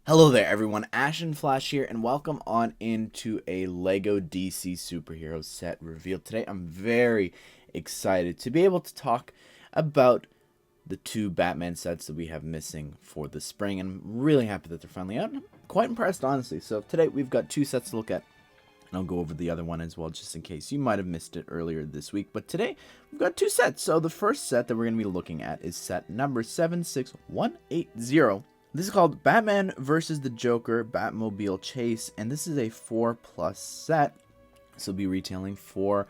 Hello there everyone, Ashnflash here, and welcome on into a LEGO DC Superhero set reveal. Today I'm very excited to be able to talk about the two Batman sets that we have missing for the spring, and I'm really happy that they're finally out, and I'm quite impressed honestly. So today we've got two sets to look at, and I'll go over the other one as well just in case you might have missed it earlier this week. But today we've got two sets. So the first set that we're going to be looking at is set number 76180. This is called Batman versus the Joker Batmobile Chase, and this is a 4+ set. This will be retailing for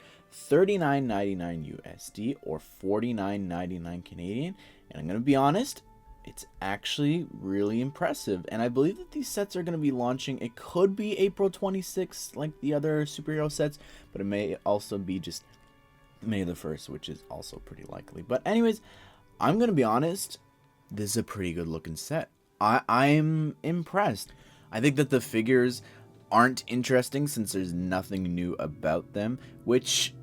$39.99 USD or $49.99 Canadian. And I'm going to be honest, it's actually really impressive. And I believe that these sets are going to be launching. It could be April 26th like the other superhero sets, but it may also be just May the 1st, which is also pretty likely. But anyways, I'm going to be honest, this is a pretty good looking set. I'm impressed. I think that the figures aren't interesting since there's nothing new about them, which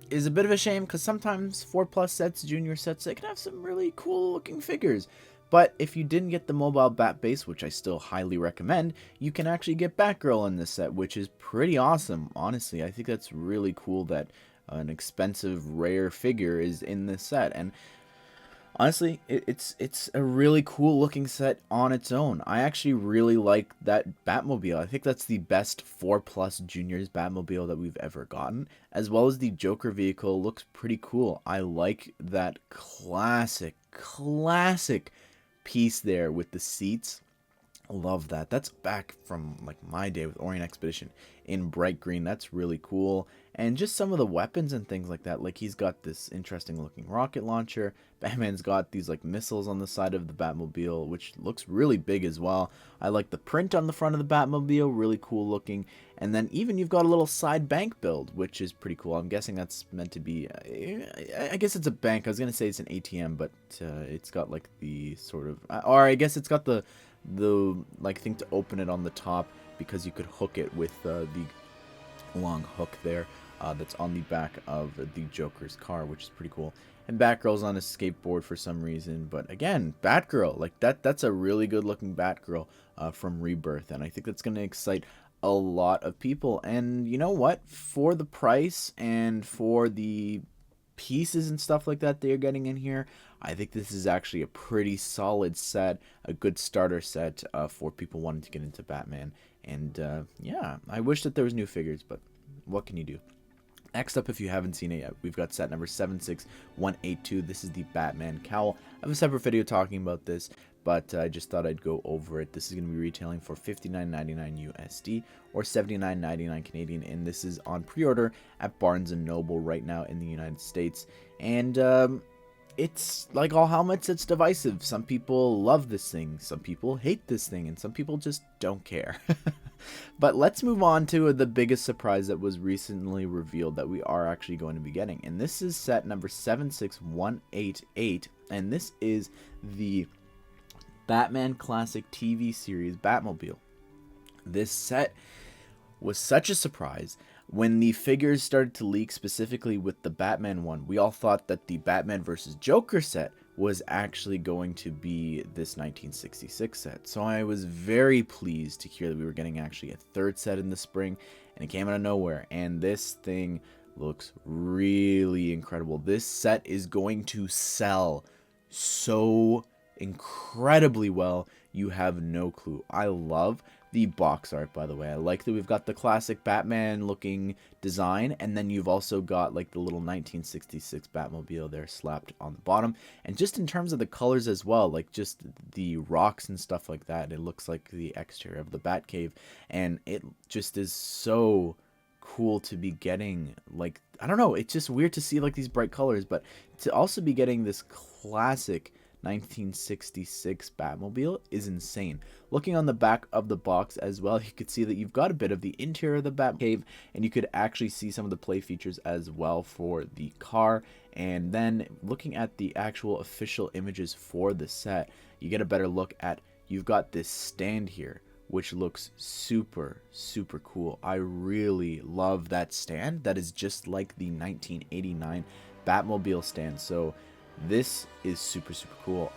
is a bit of a shame because sometimes 4+ sets, junior sets, they can have some really cool looking figures. But if you didn't get the mobile bat base, which I still highly recommend, you can actually get Batgirl in this set, which is pretty awesome. Honestly, I think that's really cool that an expensive rare figure is in this set. And honestly, it's a really cool looking set on its own. I actually really like that Batmobile. I think that's the best 4+ juniors Batmobile that we've ever gotten, as well as the Joker vehicle looks pretty cool. I like that classic piece there with the seats. Love that. That's back from like my day with Orient Expedition in bright green. That's really cool. And just some of the weapons and things like that. Like he's got this interesting looking rocket launcher. Batman's got these like missiles on the side of the Batmobile, which looks really big as well. I like the print on the front of the Batmobile, really cool looking. And then even you've got a little side bank build, which is pretty cool. I'm guessing that's meant to be, I guess it's a bank. I was going to say it's an ATM, but it's got like the sort of, or I guess it's got the like thing to open it on the top because you could hook it with the long hook there that's on the back of the Joker's car, which is pretty cool. And Batgirl's on a skateboard for some reason, but again, Batgirl, like that's a really good looking Batgirl from Rebirth, and I think that's going to excite a lot of people. And you know what, for the price and for the pieces and stuff like that they're getting in here, I think this is actually a pretty solid set, a good starter set for people wanting to get into Batman. And yeah, I wish that there was new figures, but what can you do? Next up, if you haven't seen it yet, we've got set number 76182. This is the Batman Cowl. I have a separate video talking about this, but I just thought I'd go over it. This is going to be retailing for $59.99 USD or $79.99 Canadian, and this is on pre-order at Barnes & Noble right now in the United States. And it's like all helmets, it's divisive. Some people love this thing, some people hate this thing, and some people just don't care. But let's move on to the biggest surprise that was recently revealed that we are actually going to be getting. And this is set number 76188, and this is the Batman Classic TV series Batmobile. This set was such a surprise. When the figures started to leak, specifically with the Batman one, we all thought that the Batman vs. Joker set was actually going to be this 1966 set. So I was very pleased to hear that we were getting actually a third set in the spring, and it came out of nowhere. And this thing looks really incredible. This set is going to sell so incredibly well, you have no clue. I love the box art, by the way. I like that we've got the classic Batman looking design, and then you've also got like the little 1966 Batmobile there slapped on the bottom. And just in terms of the colors as well, like just the rocks and stuff like that, it looks like the exterior of the Batcave, and it just is so cool to be getting. Like, I don't know, it's just weird to see like these bright colors, but to also be getting this classic 1966 Batmobile is insane. Looking on the back of the box as well, you could see that you've got a bit of the interior of the Batcave, and you could actually see some of the play features as well for the car. And then looking at the actual official images for the set, you get a better look at, you've got this stand here, which looks super cool. I really love that stand. That is just like the 1989 Batmobile stand. So this is super cool.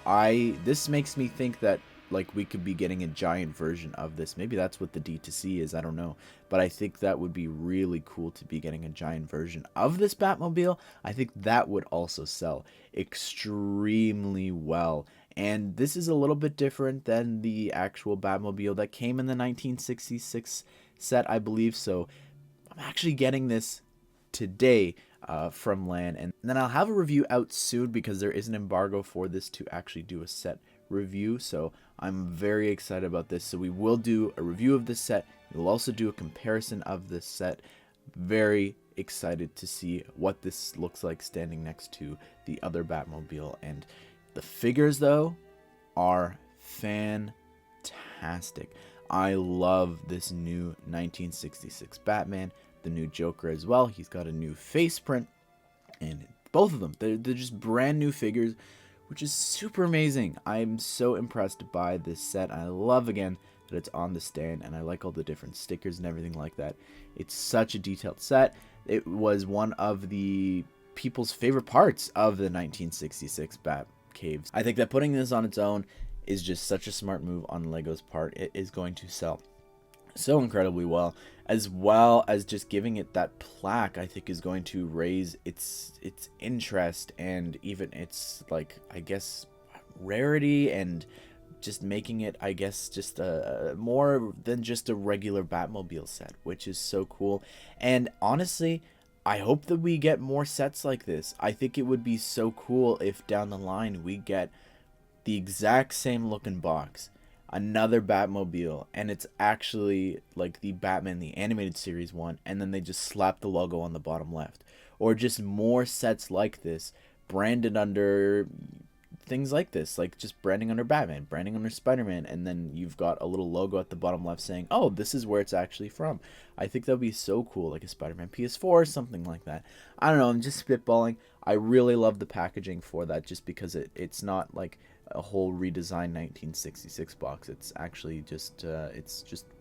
This makes me think that like we could be getting a giant version of this. Maybe that's what the D2C is, I don't know. But I think that would be really cool to be getting a giant version of this Batmobile. I think that would also sell extremely well. And this is a little bit different than the actual Batmobile that came in the 1966 set, I believe. So I'm actually getting this today from LAN, and then I'll have a review out soon because there is an embargo for this to actually do a set review. So I'm very excited about this. So we will do a review of this set. We'll also do a comparison of this set. Very excited to see what this looks like standing next to the other Batmobile. And the figures though are fantastic. I love this new 1966 Batman, the new Joker as well. He's got a new face print, and both of them, they're just brand new figures, which is super amazing. I'm so impressed by this set. I love, again, that it's on the stand, and I like all the different stickers and everything like that. It's such a detailed set. It was one of the people's favorite parts of the 1966 Bat Caves. I think that putting this on its own is just such a smart move on Lego's part. It is going to sell so incredibly well as just giving it that plaque. I think is going to raise its interest and even its, like, I guess, rarity, and just making it, I guess, just a more than just a regular Batmobile set, which is so cool. And honestly, I hope that we get more sets like this. I think it would be so cool if down the line we get the exact same looking box, another Batmobile, and it's actually like the Batman the Animated Series one, and then they just slap the logo on the bottom left. Or just more sets like this, branded under things like this, like just branding under Batman, branding under Spider-Man, and then you've got a little logo at the bottom left saying, oh, this is where it's actually from. I think that would be so cool, like a Spider-Man PS4 or something like that. I don't know, I'm just spitballing. I really love the packaging for that, just because it's not like a whole redesigned 1966 box. It's actually just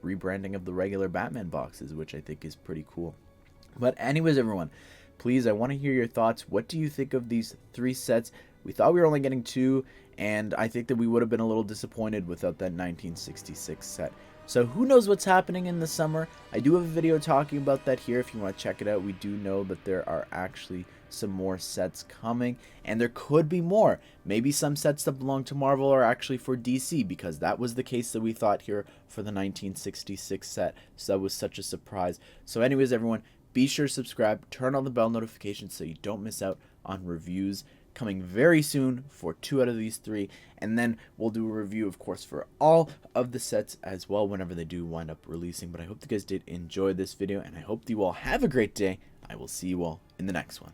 rebranding of the regular Batman boxes, which I think is pretty cool. But anyways, everyone, please, I want to hear your thoughts. What do you think of these 3 sets? We thought we were only getting 2, and I think that we would have been a little disappointed without that 1966 set. So who knows what's happening in the summer? I do have a video talking about that here if you want to check it out. We do know that there are actually some more sets coming, and there could be more. Maybe some sets that belong to Marvel are actually for DC, because that was the case that we thought here for the 1966 set. So that was such a surprise. So anyways, everyone, be sure to subscribe, turn on the bell notifications so you don't miss out on reviews coming very soon for 2 out of these 3, and then we'll do a review, of course, for all of the sets as well whenever they do wind up releasing. But I hope you guys did enjoy this video, and I hope you all have a great day. I will see you all in the next one.